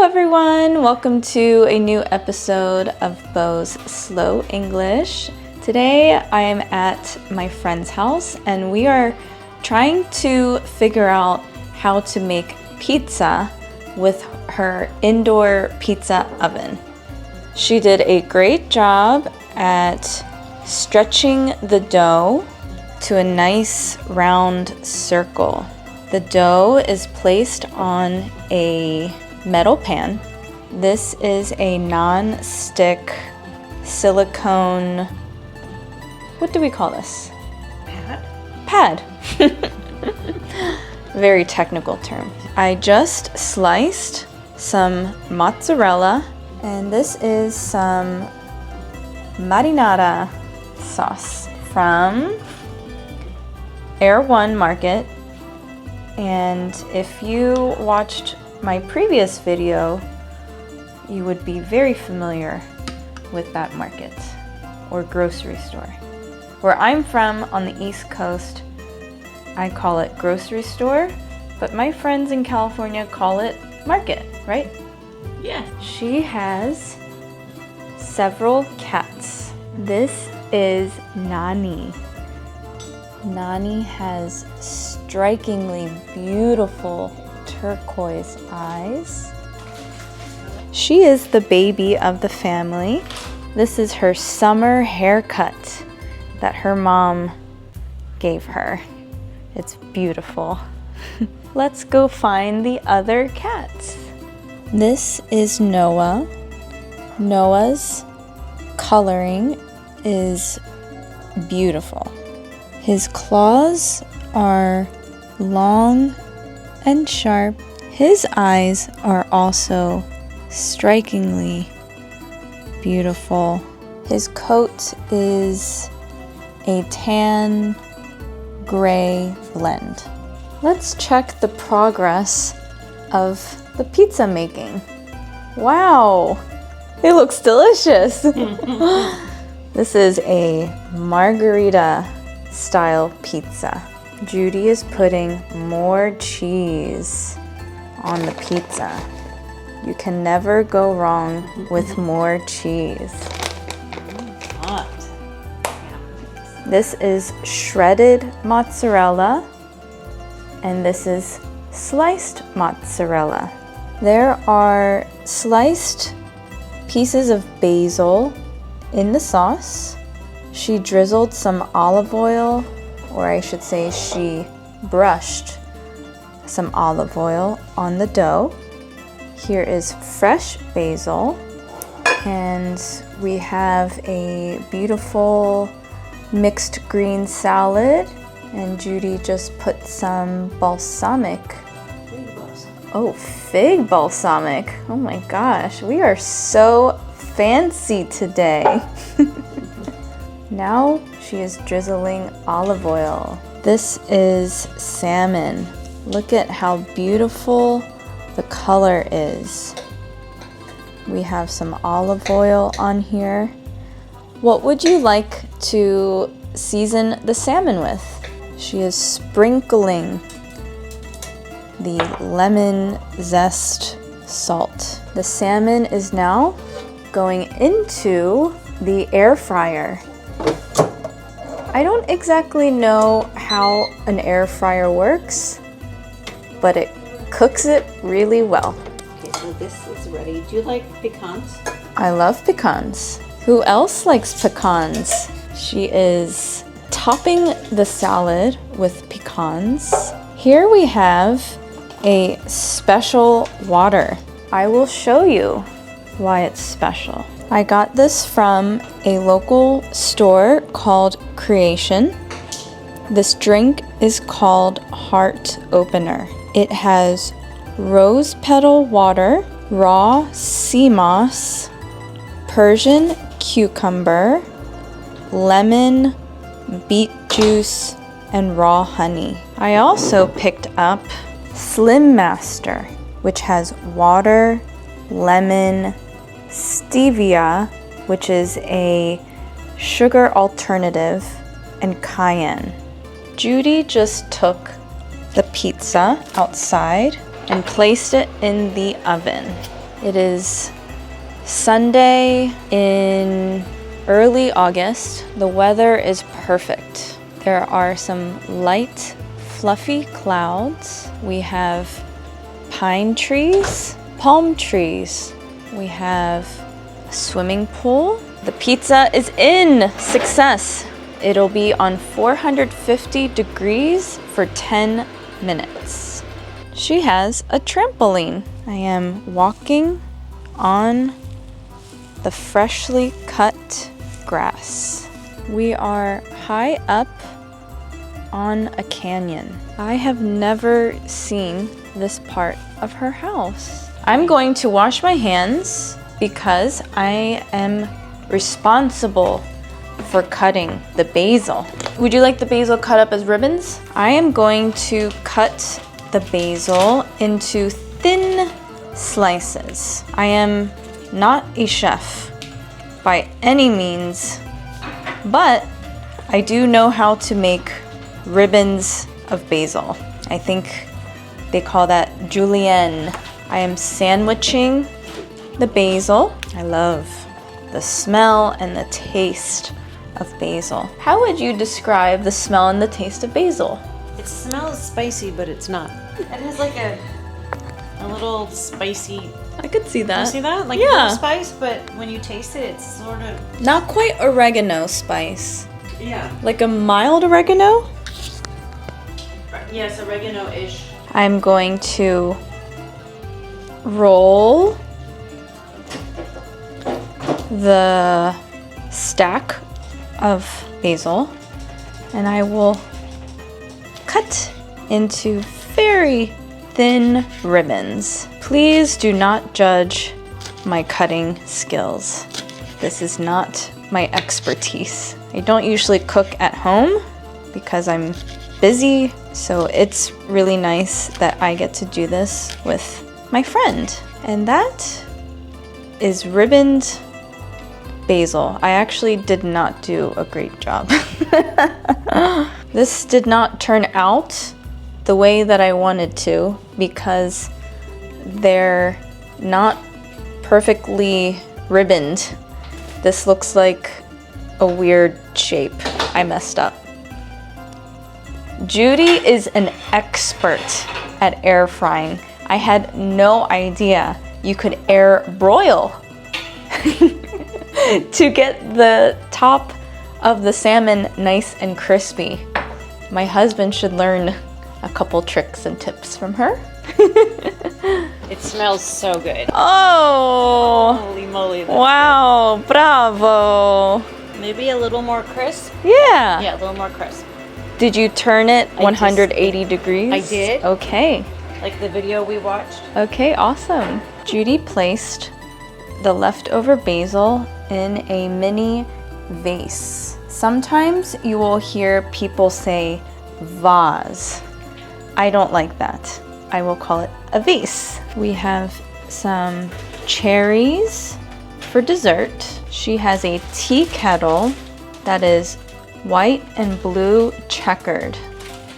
everyone, welcome to a new episode of Bo's Slow English. Today I am at my friend's house and we are trying to figure out how to make pizza with her indoor pizza oven. She did a great job at stretching the dough to a nice round circle. The dough is placed on a metal pan. This is a non-stick silicone, what do we call this? Pad. Very technical term. I just sliced some mozzarella, and this is some marinara sauce from Air One Market. And if you watched my previous video, you would be very familiar with that market or grocery store. Where I'm from on the East Coast, I call it grocery store, but my friends in California call it market, right? Yeah. She has several cats. This is Nani. Nani has strikingly beautiful turquoise eyes. She is the baby of the family. This is her summer haircut that her mom gave her. It's beautiful. Let's go find the other cats. This is Noah. Noah's coloring is beautiful. His claws are long and sharp. His eyes are also strikingly beautiful. His coat is a tan gray blend. Let's check the progress of the pizza making. Wow, it looks delicious. This is a margarita style pizza. Judy is putting more cheese on the pizza. You can never go wrong with more cheese. Hot. This is shredded mozzarella, and this is sliced mozzarella. There are sliced pieces of basil in the sauce. She drizzled some olive oil, or I should say she brushed some olive oil on the dough. Here is fresh basil, and we have a beautiful mixed green salad, and Judy just put some balsamic. Fig balsamic. Oh my gosh, we are so fancy today. Now she is drizzling olive oil. This is salmon. Look at how beautiful the color is. We have some olive oil on here. What would you like to season the salmon with? She is sprinkling the lemon zest salt. The salmon is now going into the air fryer. I don't exactly know how an air fryer works, but it cooks it really well. Okay, so this is ready. Do you like pecans? I love pecans. Who else likes pecans? She is topping the salad with pecans. Here we have a special water. I will show you why it's special. I got this from a local store called Creation. This drink is called Heart Opener. It has rose petal water, raw sea moss, Persian cucumber, lemon, beet juice, and raw honey. I also picked up Slim Master, which has water, lemon, stevia, which is a sugar alternative, and cayenne. Judy just took the pizza outside and placed it in the oven. It is Sunday in early August. The weather is perfect. There are some light, fluffy clouds. We have pine trees, palm trees. We have a swimming pool. The pizza is in! Success! It'll be on 450 degrees for 10 minutes. She has a trampoline. I am walking on the freshly cut grass. We are high up on a canyon. I have never seen this part of her house. I'm going to wash my hands because I am responsible for cutting the basil. Would you like the basil cut up as ribbons? I am going to cut the basil into thin slices. I am not a chef by any means, but I do know how to make ribbons of basil. I think they call that julienne. I am sandwiching the basil. I love the smell and the taste of basil. How would you describe the smell and the taste of basil? It smells spicy, but it's not. It has like a little spicy. I could see that. You see that? Like a Yeah. little spice, but when you taste it, it's sort of. Not quite oregano spice. Yeah. Like a mild oregano? Yes, oregano-ish. I'm going to roll the stack of basil and I will cut into very thin ribbons. Please do not judge my cutting skills. This is not my expertise. I don't usually cook at home because I'm busy, so it's really nice that I get to do this with my friend. And that is ribboned basil. I actually did not do a great job. This did not turn out the way that I wanted to because they're not perfectly ribboned. This looks like a weird shape. I messed up. Judy is an expert at air frying. I had no idea you could air broil to get the top of the salmon nice and crispy. My husband should learn a couple tricks and tips from her. It smells so good. Oh! Holy moly. Wow, bravo. Maybe a little more crisp? Yeah. Yeah, a little more crisp. Did you turn it I 180 degrees? I did. Okay. Like the video we watched. Okay, awesome. Judy placed the leftover basil in a mini vase. Sometimes you will hear people say vase. I don't like that. I will call it a vase. We have some cherries for dessert. She has a tea kettle that is white and blue checkered.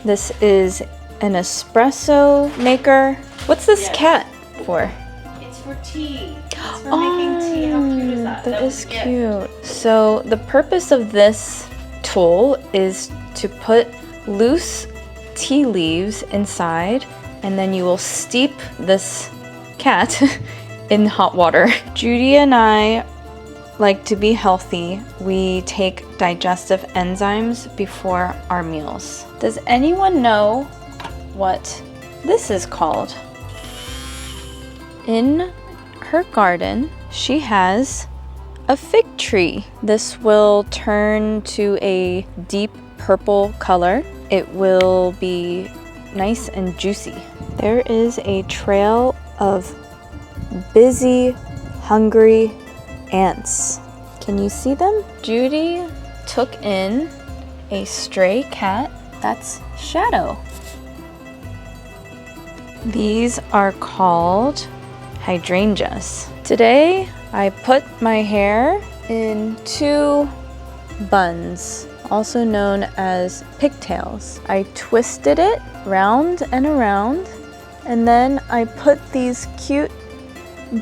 This is an espresso maker. What's this Yes. cat for? It's for tea. It's for making tea. How cute is that? That was is a gift. cute. So the purpose of this tool is to put loose tea leaves inside, and then you will steep this cat in hot water. Judy and I like to be healthy. We take digestive enzymes before our meals. Does anyone know what this is called? In her garden, she has a fig tree. This will turn to a deep purple color. It will be nice and juicy. There is a trail of busy, hungry ants. Can you see them? Judy took in a stray cat. That's Shadow. These are called hydrangeas. Today, I put my hair in 2 buns, also known as pigtails. I twisted it round and around, and then I put these cute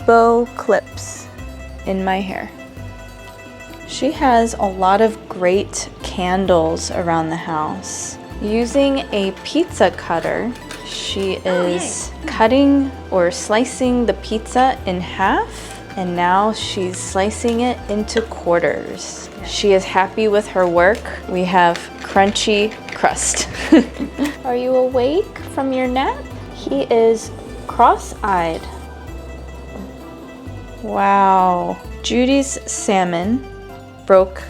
bow clips in my hair. She has a lot of great candles around the house. Using a pizza cutter, she is cutting or slicing the pizza in half, and now she's slicing it into quarters. She is happy with her work. We have crunchy crust. Are you awake from your nap? He is cross-eyed. Wow. Judy's salmon broke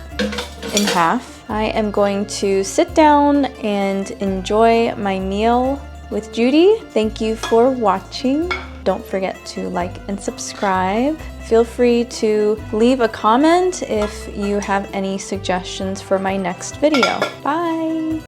in half. I am going to sit down and enjoy my meal with Judy. Thank you for watching. Don't forget to like and subscribe. Feel free to leave a comment if you have any suggestions for my next video. Bye!